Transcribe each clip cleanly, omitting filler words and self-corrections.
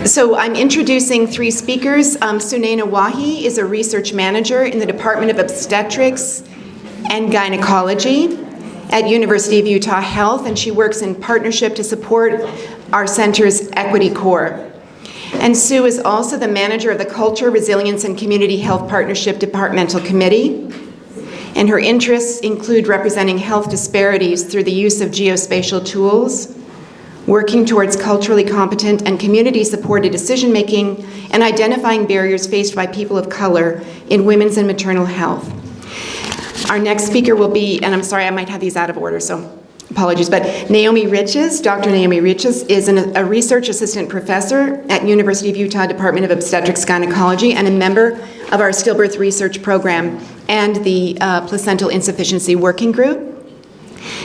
So I'm introducing three speakers. Sunayna Wahi is a research manager in the Department of Obstetrics and Gynecology at University of Utah Health, and she works in partnership to support our center's Equity Core. And Sue is also the manager of the Culture, Resilience, and Community Health Partnership Departmental Committee, and her interests include representing health disparities through the use of geospatial tools, working towards culturally competent and community-supported decision-making, and identifying barriers faced by people of color in women's and maternal health. Our next speaker will be, and I'm sorry, I might have these out of order, so apologies, but Naomi Riches. Dr. Naomi Riches is a research assistant professor at University of Utah Department of Obstetrics Gynecology and a member of our stillbirth research program and the placental insufficiency working group.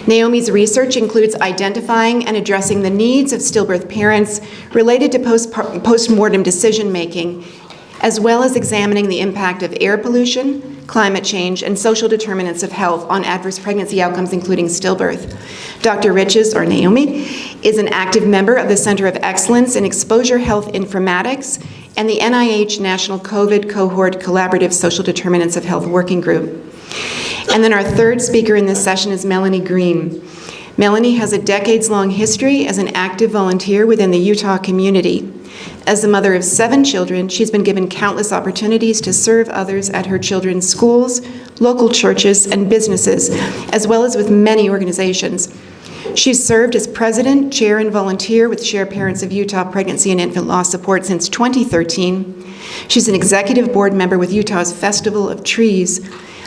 Naomi's research includes identifying and addressing the needs of stillbirth parents related to post-mortem decision-making, as well as examining the impact of air pollution, climate change, and social determinants of health on adverse pregnancy outcomes, including stillbirth. Dr. Riches, or Naomi, is an active member of the Center of Excellence in Exposure Health Informatics and the NIH National COVID Cohort Collaborative Social Determinants of Health Working Group. And then our third speaker in this session is Melannie Green. Melannie has a decades-long history as an active volunteer within the Utah community. As the mother of 7 children, she's been given countless opportunities to serve others at her children's schools, local churches, and businesses, as well as with many organizations. She's served as president, chair, and volunteer with Share Parents of Utah Pregnancy and Infant Loss Support since 2013. She's an executive board member with Utah's Festival of Trees,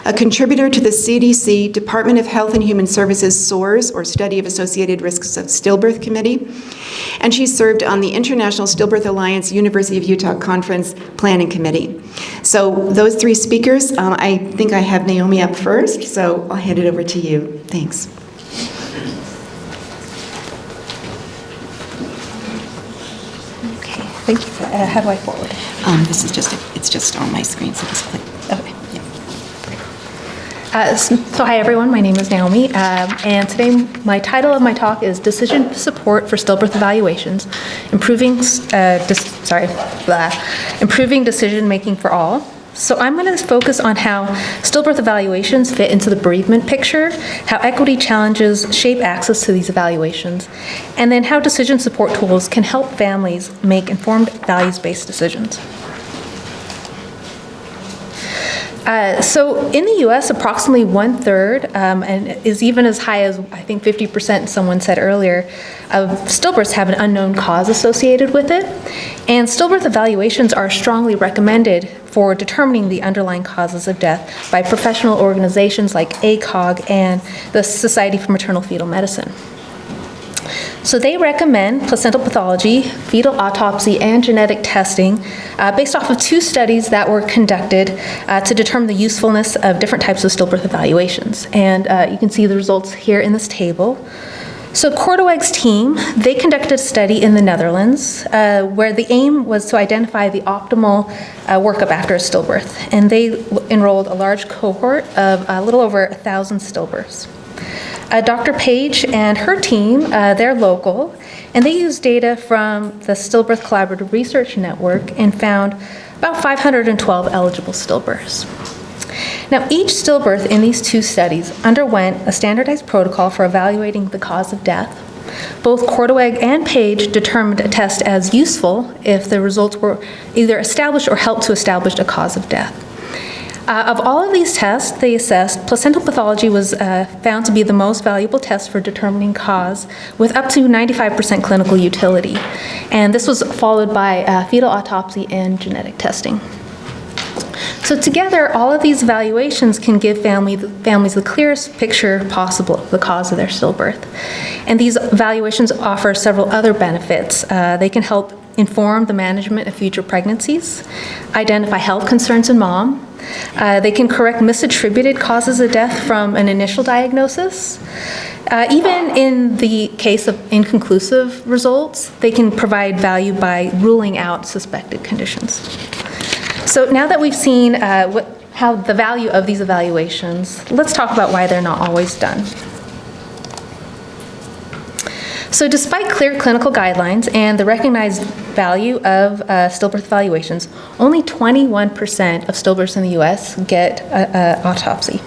a contributor to the CDC Department of Health and Human Services SOARS, or Study of Associated Risks of Stillbirth Committee, and she served on the International Stillbirth Alliance University of Utah Conference Planning Committee. So those three speakers, I think I have Naomi up first, so I'll hand it over to you. Thanks. Okay, thank you. How do I forward? It's just on my screen, so just click. Okay. So hi everyone, my name is Naomi, and today my title of my talk is Decision Support for Stillbirth Evaluations, Improving Decision Making for All. So I'm going to focus on how stillbirth evaluations fit into the bereavement picture, how equity challenges shape access to these evaluations, and then how decision support tools can help families make informed values-based decisions. So in the U.S., approximately 1/3, and is even as high as I think 50%, someone said earlier, of stillbirths have an unknown cause associated with it. And stillbirth evaluations are strongly recommended for determining the underlying causes of death by professional organizations like ACOG and the Society for Maternal Fetal Medicine. So they recommend placental pathology, fetal autopsy, and genetic testing based off of 2 studies that were conducted to determine the usefulness of different types of stillbirth evaluations. And you can see the results here in this table. So Korteweg's team, they conducted a study in the Netherlands where the aim was to identify the optimal workup after a stillbirth. And they enrolled a large cohort of a little over 1,000 stillbirths. Dr. Page and her team, they're local, and they used data from the Stillbirth Collaborative Research Network and found about 512 eligible stillbirths. Now, each stillbirth in these 2 studies underwent a standardized protocol for evaluating the cause of death. Both Korteweg and Page determined a test as useful if the results were either established or helped to establish a cause of death. Of all of these tests they assessed, placental pathology was found to be the most valuable test for determining cause, with up to 95% clinical utility. And this was followed by fetal autopsy and genetic testing. So together, all of these evaluations can give families the clearest picture possible of the cause of their stillbirth. And these evaluations offer several other benefits. They can help inform the management of future pregnancies, identify health concerns in mom. They can correct misattributed causes of death from an initial diagnosis. Even in the case of inconclusive results, they can provide value by ruling out suspected conditions. So now that we've seen how the value of these evaluations, let's talk about why they're not always done. So despite clear clinical guidelines and the recognized value of stillbirth evaluations, only 21% of stillbirths in the U.S. get an autopsy.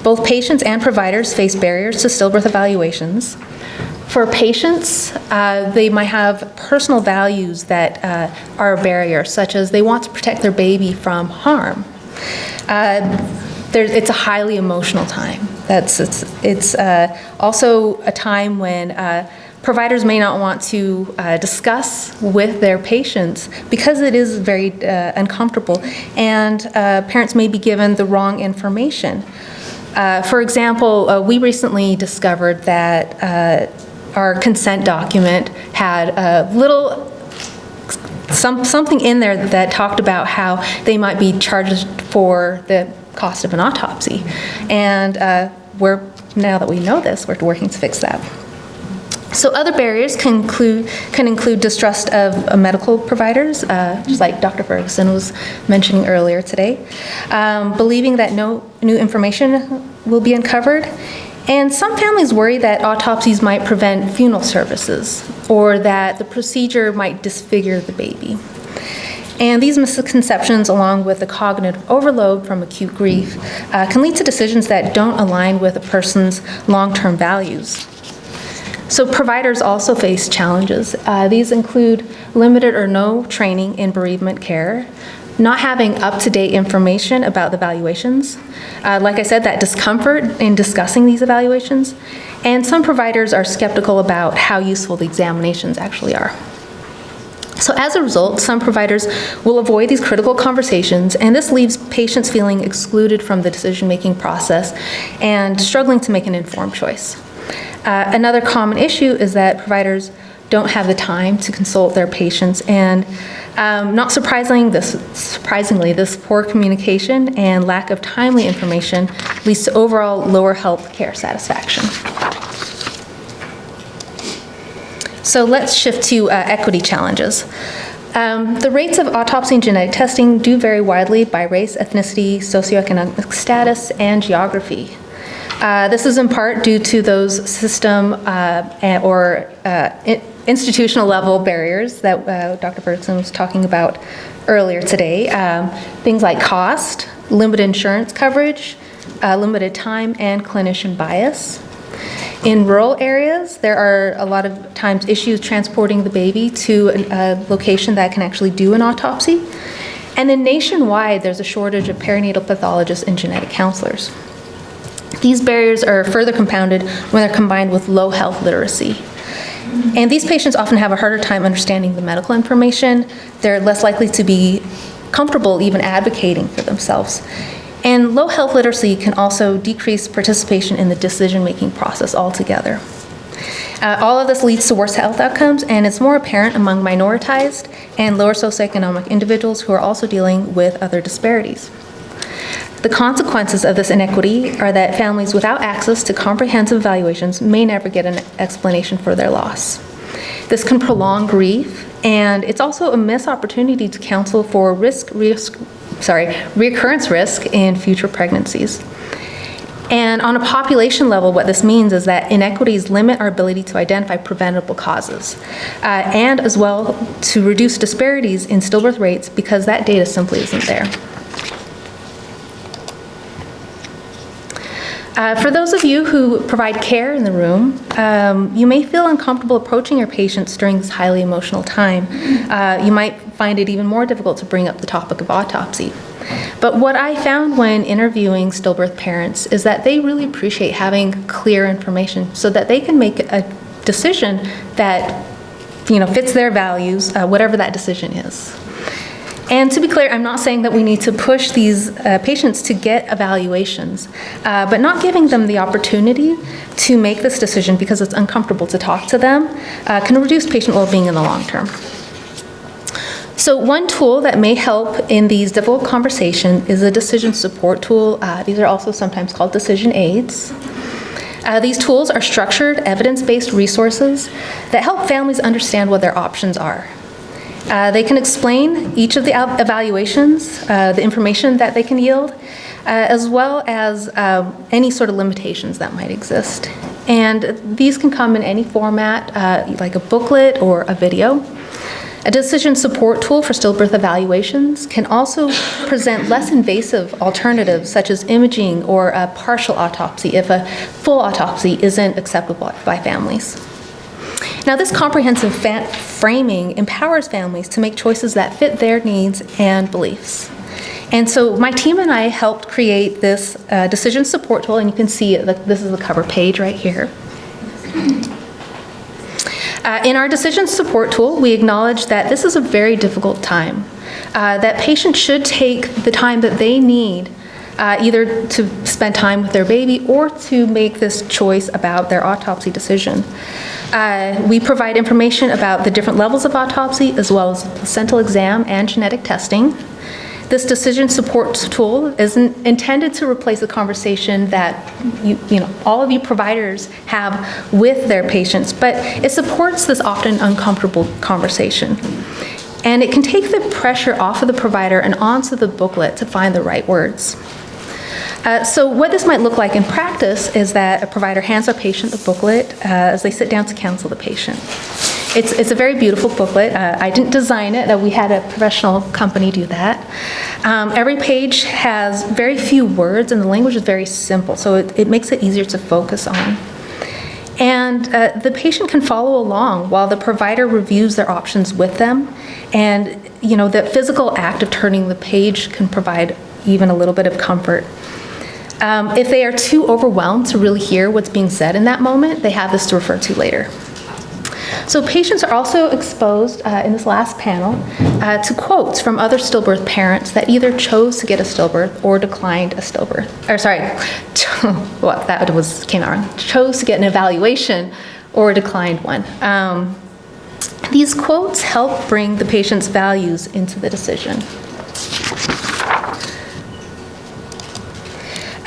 Both patients and providers face barriers to stillbirth evaluations. For patients, they might have personal values that are a barrier, such as they want to protect their baby from harm. It's a highly emotional time. It's also a time when providers may not want to discuss with their patients because it is very uncomfortable, and parents may be given the wrong information. For example, we recently discovered that our consent document had a little something in there that talked about how they might be charged for the cost of an autopsy. And now that we know this, we're working to fix that. So other barriers can include distrust of medical providers, just like Dr. Ferguson was mentioning earlier today, believing that no new information will be uncovered. And some families worry that autopsies might prevent funeral services or that the procedure might disfigure the baby. And these misconceptions, along with the cognitive overload from acute grief, can lead to decisions that don't align with a person's long-term values. So providers also face challenges. These include limited or no training in bereavement care, not having up-to-date information about the evaluations, like I said, that discomfort in discussing these evaluations, and some providers are skeptical about how useful the examinations actually are. So as a result, some providers will avoid these critical conversations, and this leaves patients feeling excluded from the decision-making process and struggling to make an informed choice. Another common issue is that providers don't have the time to consult their patients, and not surprisingly, this poor communication and lack of timely information leads to overall lower health care satisfaction. So let's shift to equity challenges. The rates of autopsy and genetic testing do vary widely by race, ethnicity, socioeconomic status, and geography. This is in part due to those system or institutional level barriers that Dr. Ferguson was talking about earlier today. Things like cost, limited insurance coverage, limited time, and clinician bias. In rural areas, there are a lot of times issues transporting the baby to a location that can actually do an autopsy. And then nationwide, there's a shortage of perinatal pathologists and genetic counselors. These barriers are further compounded when they're combined with low health literacy. And these patients often have a harder time understanding the medical information. They're less likely to be comfortable even advocating for themselves. And low health literacy can also decrease participation in the decision-making process altogether. All of this leads to worse health outcomes, and it's more apparent among minoritized and lower socioeconomic individuals who are also dealing with other disparities. The consequences of this inequity are that families without access to comprehensive evaluations may never get an explanation for their loss. This can prolong grief, and it's also a missed opportunity to counsel for reoccurrence risk in future pregnancies. And on a population level, what this means is that inequities limit our ability to identify preventable causes, and as well to reduce disparities in stillbirth rates because that data simply isn't there. For those of you who provide care in the room, you may feel uncomfortable approaching your patients during this highly emotional time. You might find it even more difficult to bring up the topic of autopsy. But what I found when interviewing stillbirth parents is that they really appreciate having clear information so that they can make a decision that fits their values, whatever that decision is. And to be clear, I'm not saying that we need to push these patients to get evaluations, but not giving them the opportunity to make this decision because it's uncomfortable to talk to them can reduce patient well-being in the long term. So one tool that may help in these difficult conversations is a decision support tool. These are also sometimes called decision aids. These tools are structured, evidence-based resources that help families understand what their options are. They can explain each of the evaluations, the information that they can yield, as well as any sort of limitations that might exist. And these can come in any format, like a booklet or a video. A decision support tool for stillbirth evaluations can also present less invasive alternatives such as imaging or a partial autopsy if a full autopsy isn't acceptable by families. Now, this comprehensive framing empowers families to make choices that fit their needs and beliefs. And so my team and I helped create this decision support tool, and you can see this is the cover page right here. In our decision support tool, we acknowledge that this is a very difficult time, that patients should take the time that they need either to spend time with their baby or to make this choice about their autopsy decision. We provide information about the different levels of autopsy as well as placental exam and genetic testing. This decision support tool isn't intended to replace the conversation that all of you providers have with their patients, but it supports this often uncomfortable conversation. And it can take the pressure off of the provider and onto the booklet to find the right words. So what this might look like in practice is that a provider hands our patient the booklet as they sit down to counsel the patient. It's a very beautiful booklet. I didn't design it. We had a professional company do that. Every page has very few words, and the language is very simple, so it makes it easier to focus on. And the patient can follow along while the provider reviews their options with them. And, the physical act of turning the page can provide even a little bit of comfort. If they are too overwhelmed to really hear what's being said in that moment, they have this to refer to later. So patients are also exposed in this last panel to quotes from other stillbirth parents that either chose to get a stillbirth or declined a stillbirth. Came out wrong. Chose to get an evaluation or declined one. These quotes help bring the patient's values into the decision.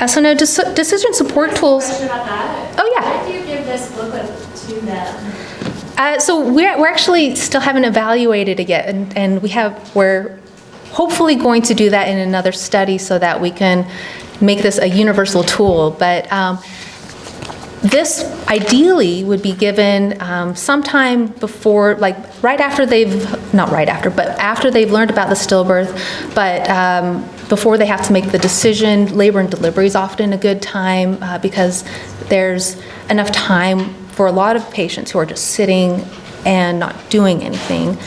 So now decision support tools. Question about that. Oh yeah. Why do you give this booklet to them? So we're actually still haven't evaluated it yet, and we're hopefully going to do that in another study so that we can make this a universal tool. But this ideally would be given sometime before, like after they've learned about the stillbirth, but before they have to make the decision. Labor and delivery is often a good time because there's enough time for a lot of patients who are just sitting and not doing anything.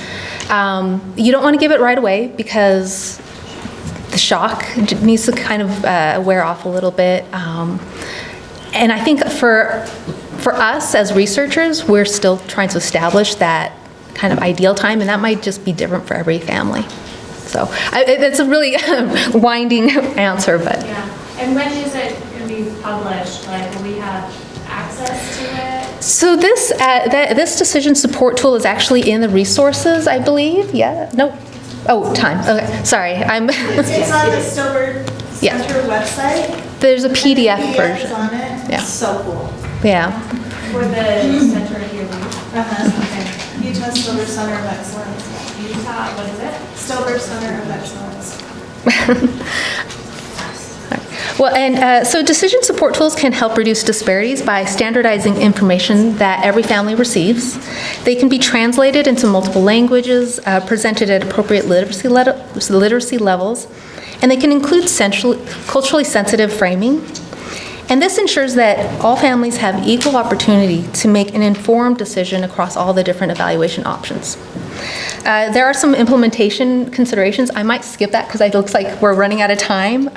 You don't want to give it right away because the shock needs to kind of wear off a little bit. And I think for us as researchers, we're still trying to establish that kind of ideal time, and that might just be different for every family. So it's a really winding answer, but. Yeah. And when is it going to be published? Like, will we have access to it? So this decision support tool is actually in the resources, I believe. Yeah. No. Oh, time. Okay. Sorry. It's on the Stillbirth Center website. There's a PDF PDFs version. on it. Yeah. It's so cool. Yeah. For the center here. Okay. Utah Stillbirth Center of Excellence. Utah, what is it? Stillbirth Center of Excellence. Well, and so decision support tools can help reduce disparities by standardizing information that every family receives. They can be translated into multiple languages, presented at appropriate literacy levels, and they can include culturally sensitive framing. And this ensures that all families have equal opportunity to make an informed decision across all the different evaluation options. There are some implementation considerations. I might skip that because it looks like we're running out of time.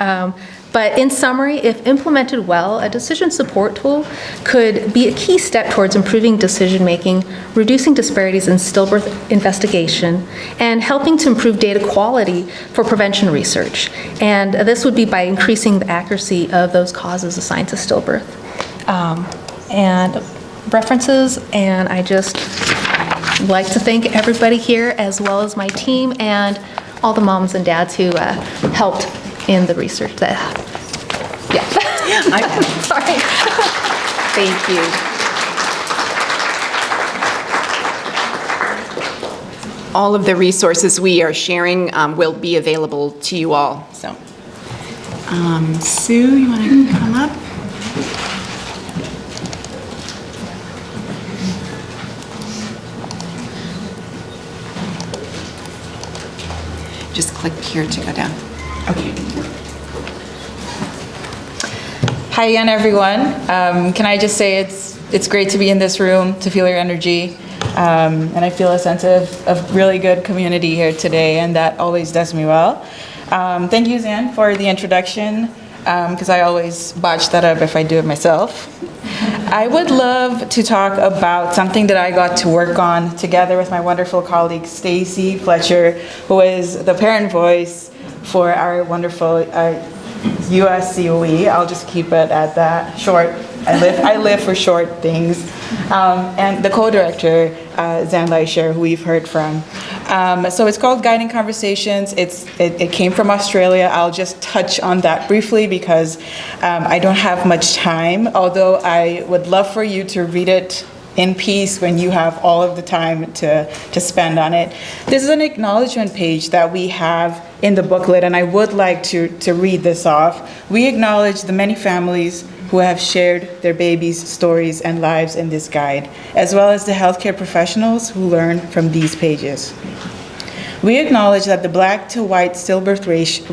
But in summary, if implemented well, a decision support tool could be a key step towards improving decision-making, reducing disparities in stillbirth investigation, and helping to improve data quality for prevention research. And this would be by increasing the accuracy of those causes assigned to stillbirth. And references, and I just like to thank everybody here as well as my team and all the moms and dads who helped in the research. Sorry. Thank you. All of the resources we are sharing will be available to you all. So, Sue, you want to come up? just click here to go down. Okay. Hi again, everyone. Can I just say it's great to be in this room, to feel your energy, and I feel a sense of really good community here today, and that always does me well. Thank you, Zan, for the introduction, because I always botch that up if I do it myself. I would love to talk about something that I got to work on together with my wonderful colleague, Stacy Fletcher, who is the parent voice for our wonderful USCOE. I'll just keep it at that, short. I live for short things. And the co-director, Zan Leisher, who we've heard from. So it's called Guiding Conversations. It came from Australia. I'll just touch on that briefly because I don't have much time, although I would love for you to read it in peace when you have all of the time to spend on it. This is an acknowledgement page that we have in the booklet, and I would like to read this off. We acknowledge the many families who have shared their babies' stories and lives in this guide, as well as the healthcare professionals who learn from these pages. We acknowledge that the black to white stillbirth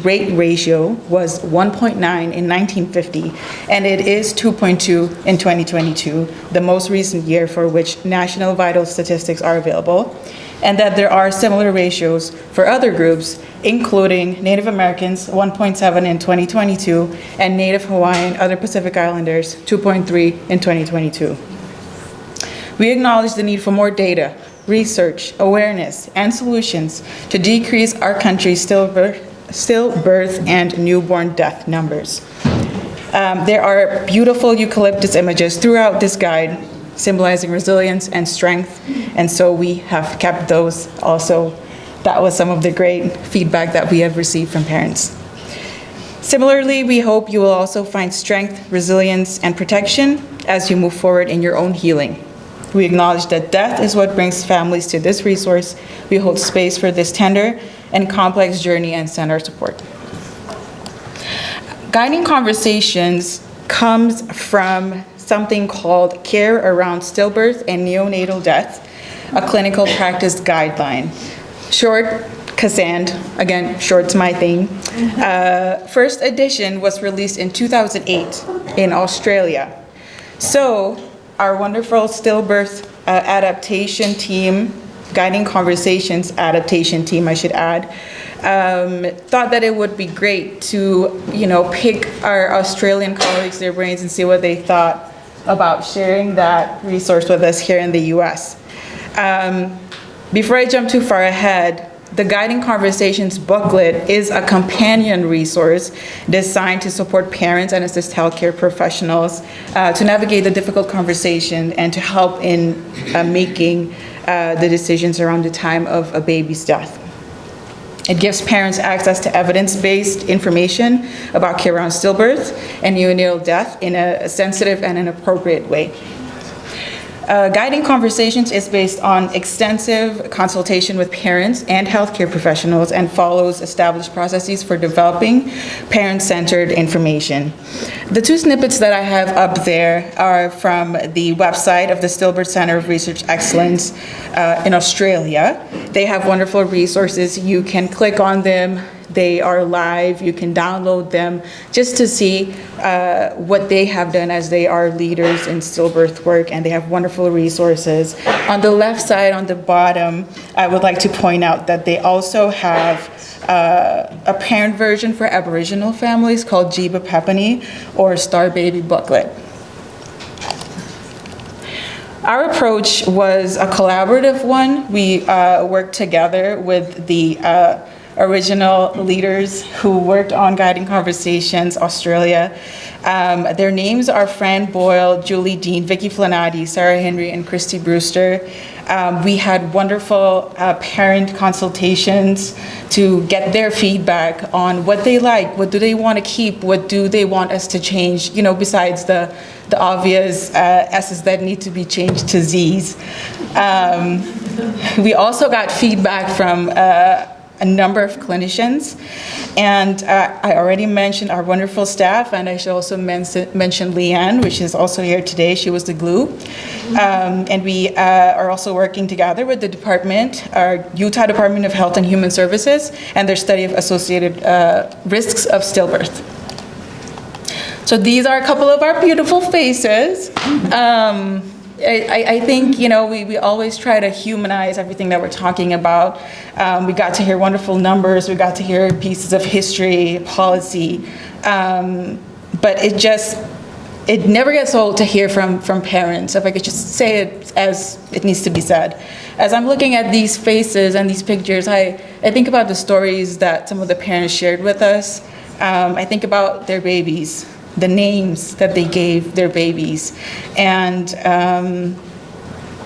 rate ratio was 1.9 in 1950, and it is 2.2 in 2022, the most recent year for which national vital statistics are available, and that there are similar ratios for other groups, including Native Americans, 1.7 in 2022, and Native Hawaiian, other Pacific Islanders, 2.3 in 2022. We acknowledge the need for more data, research, awareness, and solutions to decrease our country's stillbirth and newborn death numbers. There are beautiful eucalyptus images throughout this guide, symbolizing resilience and strength, and so we have kept those also. That was some of the great feedback that we have received from parents. Similarly, we hope you will also find strength, resilience, and protection as you move forward in your own healing. We acknowledge that death is what brings families to this resource. We hold space for this tender and complex journey and send our support. Guiding Conversations comes from something called Care Around Stillbirth and Neonatal Death, a clinical practice guideline. Short, Cassand, again, short's my thing. First edition was released in 2008 in Australia. So our wonderful stillbirth adaptation team, Guiding Conversations adaptation team, I should add, thought that it would be great to, pick our Australian colleagues, their brains, and see what they thought about sharing that resource with us here in the US. Before I jump too far ahead, the Guiding Conversations booklet is a companion resource designed to support parents and assist healthcare professionals to navigate the difficult conversation and to help in making the decisions around the time of a baby's death. It gives parents access to evidence-based information about care around stillbirth and neonatal death in a sensitive and an appropriate way. Guiding Conversations is based on extensive consultation with parents and healthcare professionals and follows established processes for developing parent-centered information. The two snippets that I have up there are from the website of the Stillbirth Center of Research Excellence in Australia. They have wonderful resources. You can click on them. They are live. You can download them just to see what they have done, as they are leaders in stillbirth work, and they have wonderful resources. On the left side, on the bottom, I would like to point out that they also have a parent version for Aboriginal families called Jiba Pepini, or Star Baby Booklet. Our approach was a collaborative one. We worked together with the original leaders who worked on Guiding Conversations Australia. Their names are Fran Boyle, Julie Dean, Vicky Flanati, Sarah Henry, and Christy Brewster. We had wonderful parent consultations to get their feedback on what they like, what do they want to keep, what do they want us to change, besides the obvious S's that need to be changed to Z's. We also got feedback from a number of clinicians. And I already mentioned our wonderful staff, and I should also mention Leanne, which is also here today. She was the glue. And we are also working together with the department, our Utah Department of Health and Human Services, and their study of associated risks of stillbirth. So these are a couple of our beautiful faces. I think, we always try to humanize everything that we're talking about. We got to hear wonderful numbers. We got to hear pieces of history, policy. But it never gets old to hear from parents, if I could just say it as it needs to be said. As I'm looking at these faces and these pictures, I think about the stories that some of the parents shared with us. I think about their babies, the names that they gave their babies. And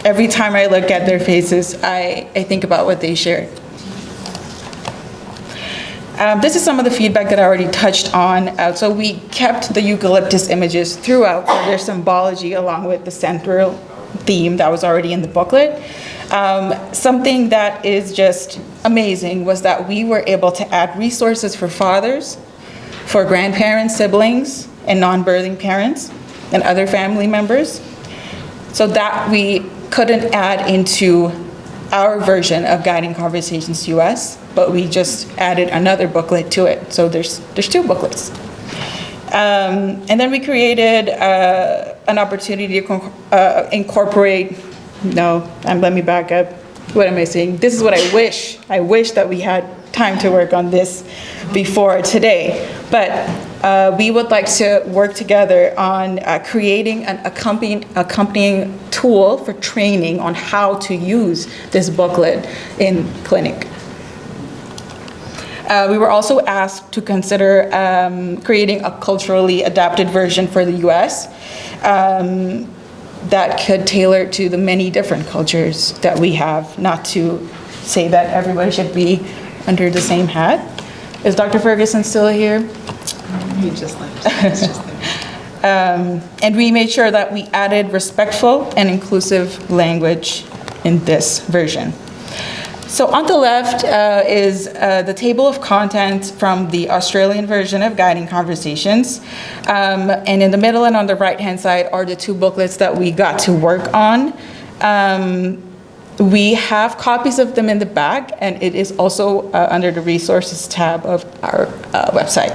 every time I look at their faces, I think about what they shared. This is some of the feedback that I already touched on. So we kept the eucalyptus images throughout for their symbology, along with the central theme that was already in the booklet. Something that is just amazing was that we were able to add resources for fathers, for grandparents, siblings, and non-birthing parents, and other family members, so that we couldn't add into our version of Guiding Conversations US, but we just added another booklet to it. So there's two booklets. And then we created an opportunity to incorporate, let me back up. What am I saying? This is what I wish. I wish that we had time to work on this before today. But we would like to work together on creating an accompanying tool for training on how to use this booklet in clinic. We were also asked to consider creating a culturally adapted version for the US that could tailor to the many different cultures that we have, not to say that everybody should be under the same hat. Is Dr. Ferguson still here? He just left. And we made sure that we added respectful and inclusive language in this version. So on the left is the table of contents from the Australian version of Guiding Conversations. And in the middle and on the right-hand side are the two booklets that we got to work on. We have copies of them in the back, and it is also under the resources tab of our website.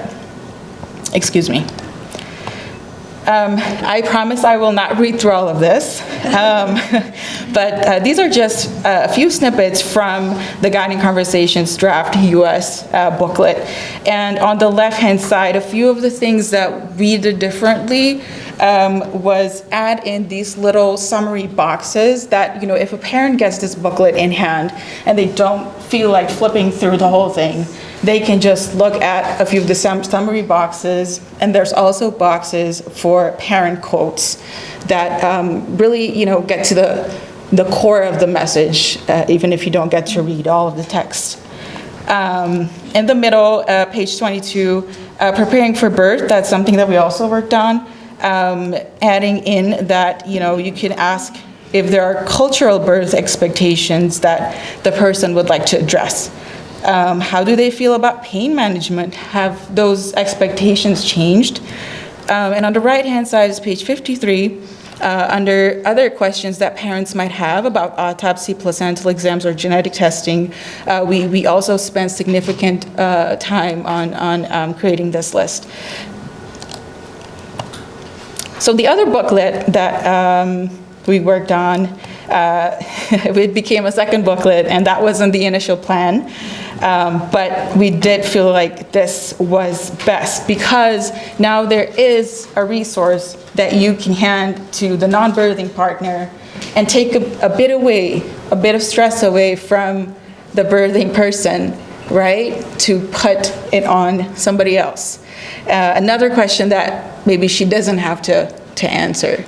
Excuse me. I promise I will not read through all of this, but these are just a few snippets from the Guiding Conversations draft US booklet. And on the left-hand side, a few of the things that we did differently was add in these little summary boxes that, if a parent gets this booklet in hand and they don't feel like flipping through the whole thing, they can just look at a few of the summary boxes, and there's also boxes for parent quotes that really, get to the core of the message, even if you don't get to read all of the text. In the middle, page 22, preparing for birth, that's something that we also worked on, adding in that, you can ask if there are cultural birth expectations that the person would like to address. How do they feel about pain management? Have those expectations changed? And on the right-hand side is page 53, under other questions that parents might have about autopsy, placental exams, or genetic testing. We also spent significant time on creating this list. So the other booklet that we worked on, it became a second booklet, and that wasn't the initial plan. But we did feel like this was best because now there is a resource that you can hand to the non-birthing partner and take a bit of stress away from the birthing person, right? To put it on somebody else. Another question that maybe she doesn't have to answer.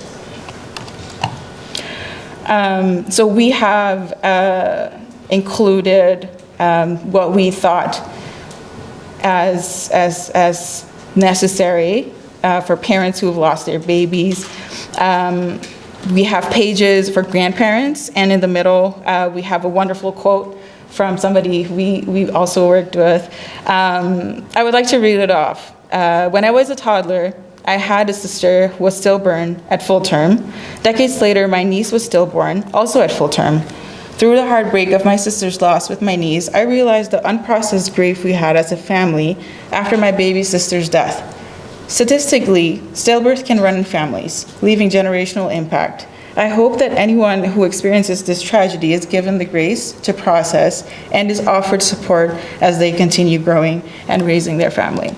So we have included what we thought as necessary for parents who have lost their babies. We have pages for grandparents, and in the middle we have a wonderful quote from somebody we also worked with. I would like to read it off. When I was a toddler, I had a sister who was stillborn at full term. Decades later, my niece was stillborn, also at full term. Through the heartbreak of my sister's loss with my niece, I realized the unprocessed grief we had as a family after my baby sister's death. Statistically, stillbirth can run in families, leaving generational impact. I hope that anyone who experiences this tragedy is given the grace to process and is offered support as they continue growing and raising their family.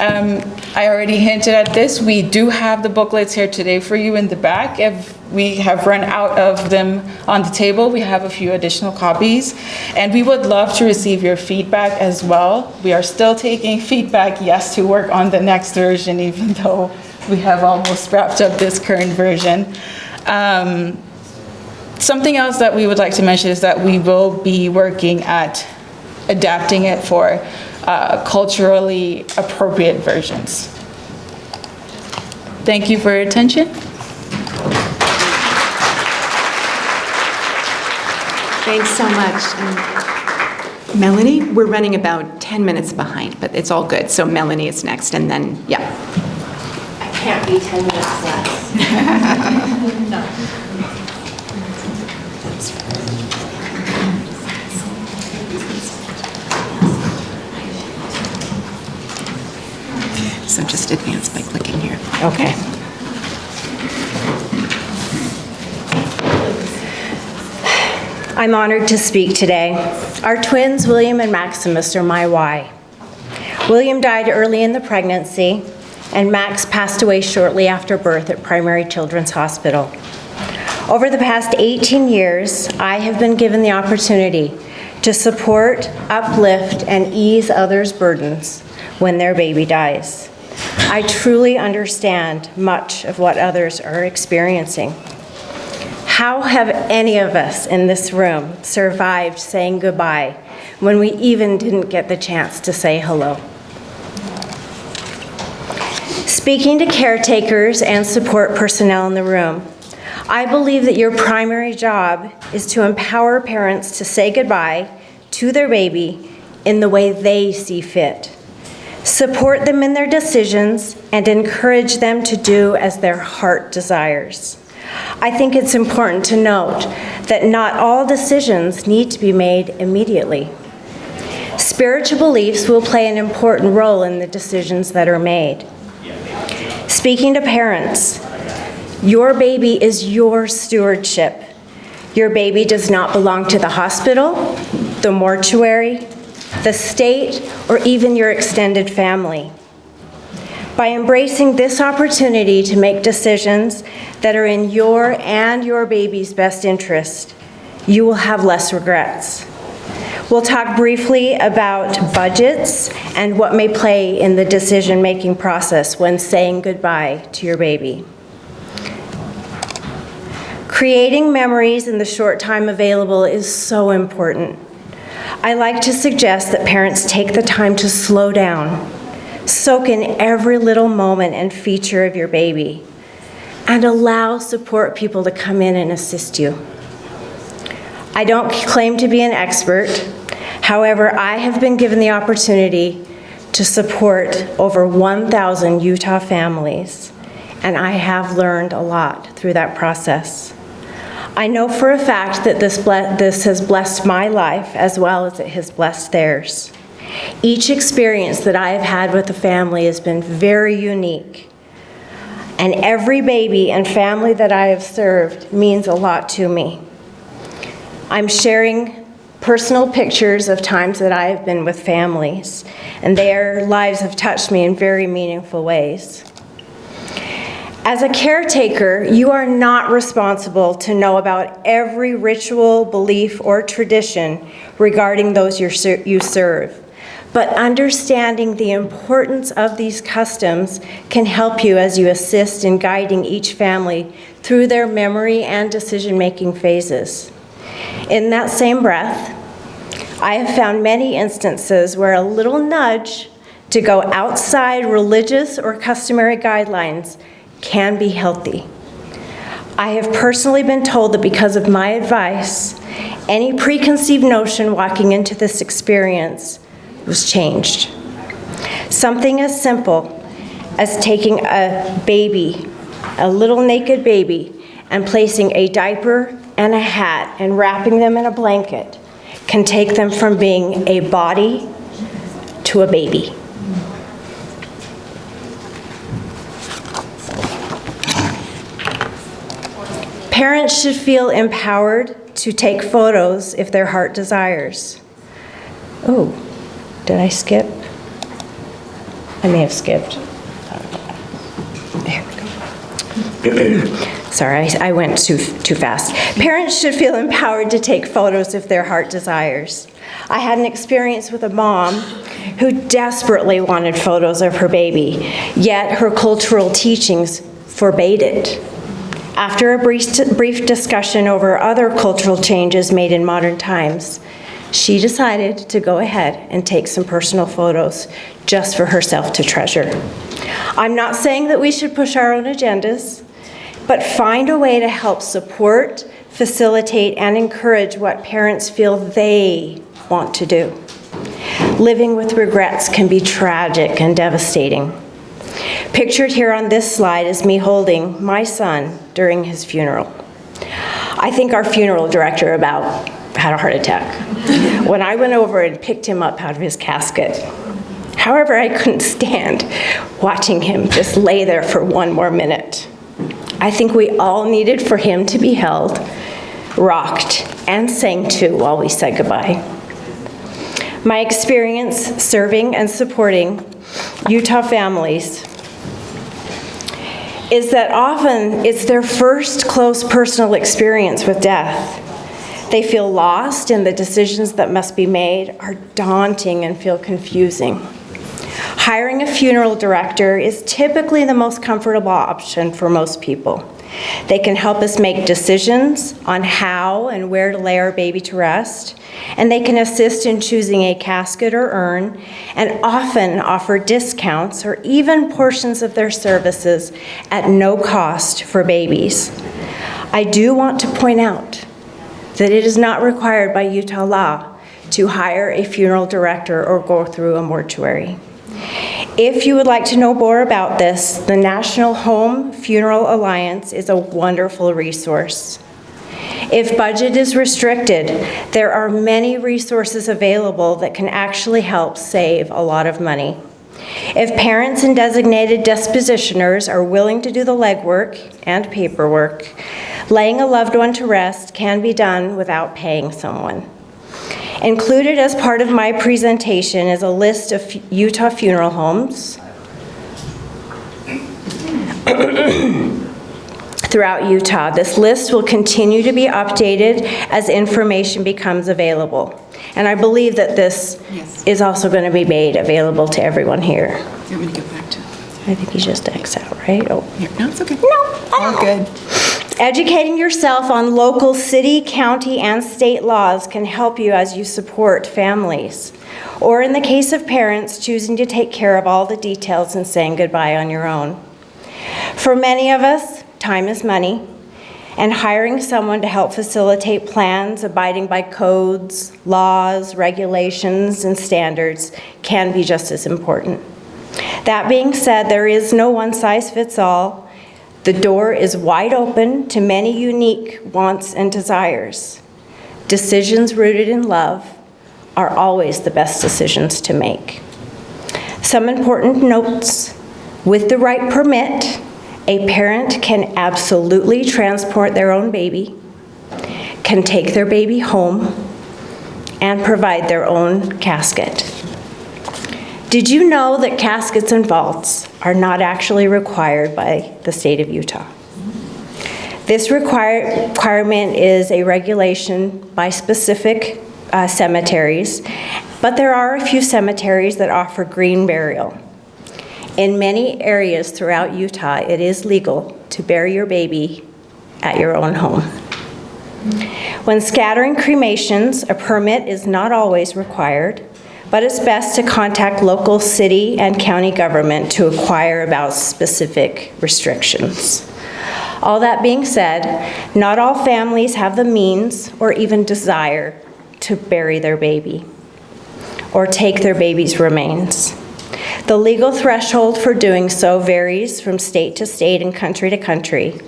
I already hinted at this. We do have the booklets here today for you in the back. If we have run out of them on the table, we have a few additional copies. And we would love to receive your feedback as well. We are still taking feedback, yes, to work on the next version, even though we have almost wrapped up this current version. Something else that we would like to mention is that we will be working at adapting it for culturally appropriate versions. Thank you for your attention. Thanks so much. And Melanie, we're running about 10 minutes behind, but it's all good. So Melanie is next, and then, yeah. I can't be 10 minutes less. No. So just advance by clicking here. Okay. I'm honored to speak today. Our twins, William and Maximus, are my why. William died early in the pregnancy, and Max passed away shortly after birth at Primary Children's Hospital. Over the past 18 years, I have been given the opportunity to support, uplift, and ease others' burdens when their baby dies. I truly understand much of what others are experiencing. How have any of us in this room survived saying goodbye when we even didn't get the chance to say hello? Speaking to caretakers and support personnel in the room, I believe that your primary job is to empower parents to say goodbye to their baby in the way they see fit. Support them in their decisions and encourage them to do as their heart desires. I think it's important to note that not all decisions need to be made immediately. Spiritual beliefs will play an important role in the decisions that are made. Speaking to parents, your baby is your stewardship. Your baby does not belong to the hospital, the mortuary, the state, or even your extended family. By embracing this opportunity to make decisions that are in your and your baby's best interest, you will have less regrets. We'll talk briefly about budgets and what may play in the decision-making process when saying goodbye to your baby. Creating memories in the short time available is so important. I like to suggest that parents take the time to slow down, soak in every little moment and feature of your baby, and allow support people to come in and assist you. I don't claim to be an expert. However, I have been given the opportunity to support over 1,000 Utah families, and I have learned a lot through that process. I know for a fact that this has blessed my life as well as it has blessed theirs. Each experience that I have had with the family has been very unique, and every baby and family that I have served means a lot to me. I'm sharing personal pictures of times that I have been with families, and their lives have touched me in very meaningful ways. As a caretaker, you are not responsible to know about every ritual, belief, or tradition regarding those you serve. But understanding the importance of these customs can help you as you assist in guiding each family through their memory and decision-making phases. In that same breath, I have found many instances where a little nudge to go outside religious or customary guidelines can be healthy. I have personally been told that because of my advice, any preconceived notion walking into this experience was changed. Something as simple as taking a baby, a little naked baby, and placing a diaper and a hat and wrapping them in a blanket can take them from being a body to a baby. Parents should feel empowered to take photos if their heart desires. Oh, did I skip? I may have skipped. There we go. Sorry, I went too fast. Parents should feel empowered to take photos if their heart desires. I had an experience with a mom who desperately wanted photos of her baby, yet her cultural teachings forbade it. After a brief discussion over other cultural changes made in modern times, she decided to go ahead and take some personal photos just for herself to treasure. I'm not saying that we should push our own agendas, but find a way to help support, facilitate, and encourage what parents feel they want to do. Living with regrets can be tragic and devastating. Pictured here on this slide is me holding my son during his funeral. I think our funeral director about had a heart attack when I went over and picked him up out of his casket. However, I couldn't stand watching him just lay there for one more minute. I think we all needed for him to be held, rocked, and sang to while we said goodbye. My experience serving and supporting Utah families is that often it's their first close personal experience with death. They feel lost, and the decisions that must be made are daunting and feel confusing. Hiring a funeral director is typically the most comfortable option for most people. They can help us make decisions on how and where to lay our baby to rest, and they can assist in choosing a casket or urn, and often offer discounts or even portions of their services at no cost for babies. I do want to point out that it is not required by Utah law to hire a funeral director or go through a mortuary. If you would like to know more about this, the National Home Funeral Alliance is a wonderful resource. If budget is restricted, there are many resources available that can actually help save a lot of money. If parents and designated dispositioners are willing to do the legwork and paperwork, laying a loved one to rest can be done without paying someone. Included as part of my presentation is a list of Utah funeral homes throughout Utah. This list will continue to be updated as information becomes available. And I believe that this is also going to be made available to everyone here. You want me to get back to it? I think you just X out, right? Oh. Here. No, it's okay. No, All good. Educating yourself on local city, county, and state laws can help you as you support families. Or in the case of parents, choosing to take care of all the details and saying goodbye on your own. For many of us, time is money, and hiring someone to help facilitate plans, abiding by codes, laws, regulations, and standards can be just as important. That being said, there is no one-size-fits-all. The door is wide open to many unique wants and desires. Decisions rooted in love are always the best decisions to make. Some important notes: with the right permit, a parent can absolutely transport their own baby, can take their baby home, and provide their own casket. Did you know that caskets and vaults are not actually required by the state of Utah? This requirement is a regulation by specific cemeteries, but there are a few cemeteries that offer green burial. In many areas throughout Utah, it is legal to bury your baby at your own home. When scattering cremations, a permit is not always required, but it's best to contact local city and county government to inquire about specific restrictions. All that being said, not all families have the means or even desire to bury their baby or take their baby's remains. The legal threshold for doing so varies from state to state and country to country.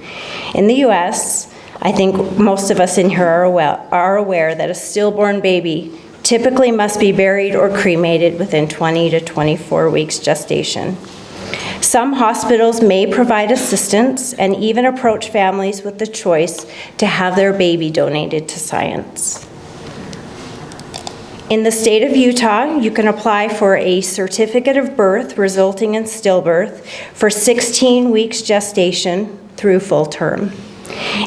In the U.S., I think most of us in here are aware that a stillborn baby typically must be buried or cremated within 20 to 24 weeks gestation. Some hospitals may provide assistance and even approach families with the choice to have their baby donated to science. In the state of Utah, you can apply for a certificate of birth resulting in stillbirth for 16 weeks gestation through full term.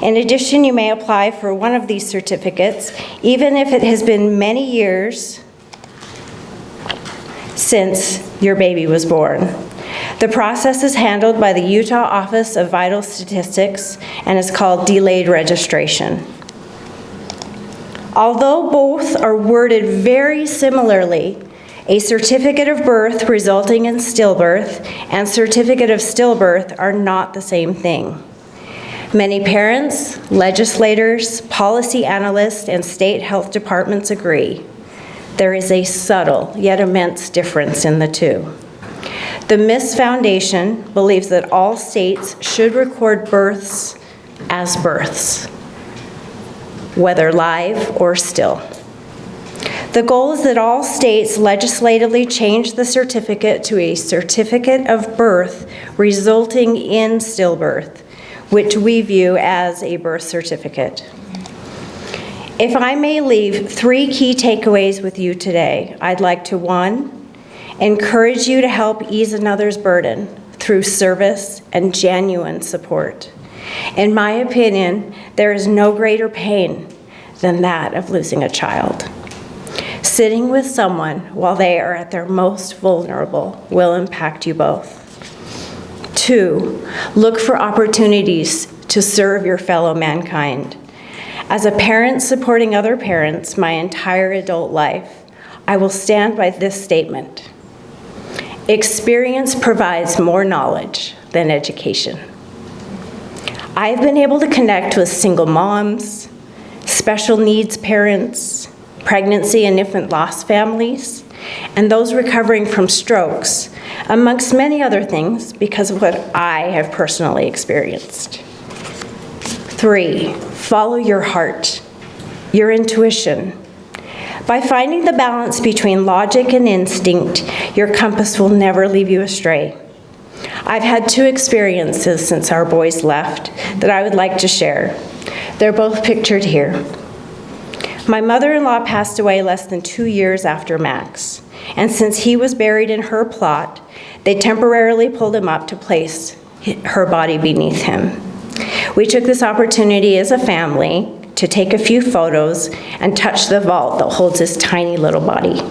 In addition, you may apply for one of these certificates even if it has been many years since your baby was born. The process is handled by the Utah Office of Vital Statistics and is called delayed registration. Although both are worded very similarly, a certificate of birth resulting in stillbirth and certificate of stillbirth are not the same thing. Many parents, legislators, policy analysts, and state health departments agree. There is a subtle yet immense difference in the two. The MIS Foundation believes that all states should record births as births, whether live or still. The goal is that all states legislatively change the certificate to a certificate of birth resulting in stillbirth, which we view as a birth certificate. If I may leave 3 key takeaways with you today, I'd like to, 1, encourage you to help ease another's burden through service and genuine support. In my opinion, there is no greater pain than that of losing a child. Sitting with someone while they are at their most vulnerable will impact you both. 2, look for opportunities to serve your fellow mankind. As a parent supporting other parents my entire adult life, I will stand by this statement. Experience provides more knowledge than education. I've been able to connect with single moms, special needs parents, pregnancy and infant loss families, and those recovering from strokes, amongst many other things, because of what I have personally experienced. 3, follow your heart, your intuition. By finding the balance between logic and instinct, your compass will never lead you astray. I've had 2 experiences since our boys left that I would like to share. They're both pictured here. My mother-in-law passed away less than 2 years after Max, and since he was buried in her plot, they temporarily pulled him up to place her body beneath him. We took this opportunity as a family to take a few photos and touch the vault that holds his tiny little body.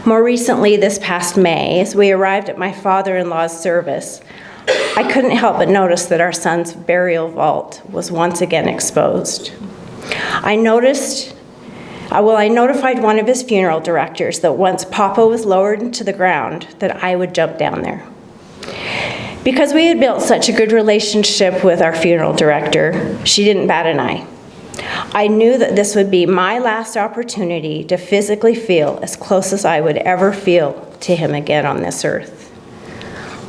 More recently, this past May, as we arrived at my father-in-law's service, I couldn't help but notice that our son's burial vault was once again exposed. I notified one of his funeral directors that once Papa was lowered into the ground, that I would jump down there. Because we had built such a good relationship with our funeral director, she didn't bat an eye. I knew that this would be my last opportunity to physically feel as close as I would ever feel to him again on this earth.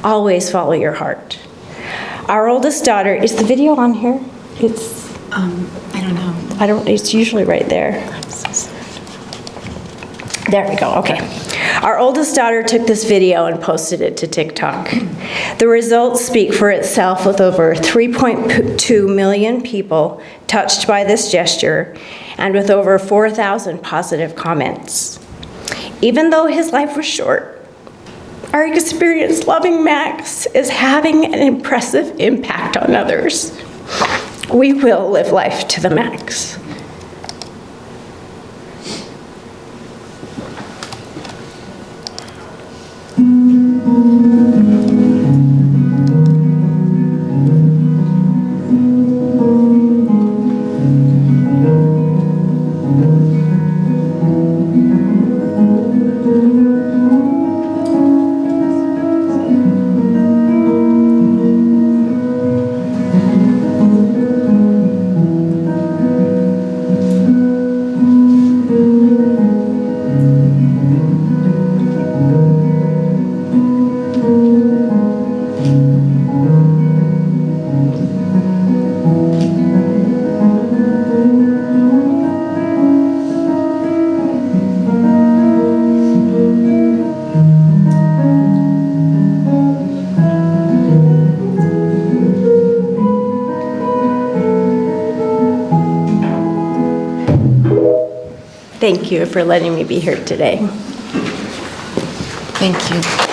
Always follow your heart. Our oldest daughter, is the video on here? I don't know. It's usually right there. There we go, okay. Our oldest daughter took this video and posted it to TikTok. The results speak for itself, with over 3.2 million people touched by this gesture and with over 4,000 positive comments. Even though his life was short, our experience loving Max is having an impressive impact on others. We will live life to the max. Thank you for letting me be here today. Thank you.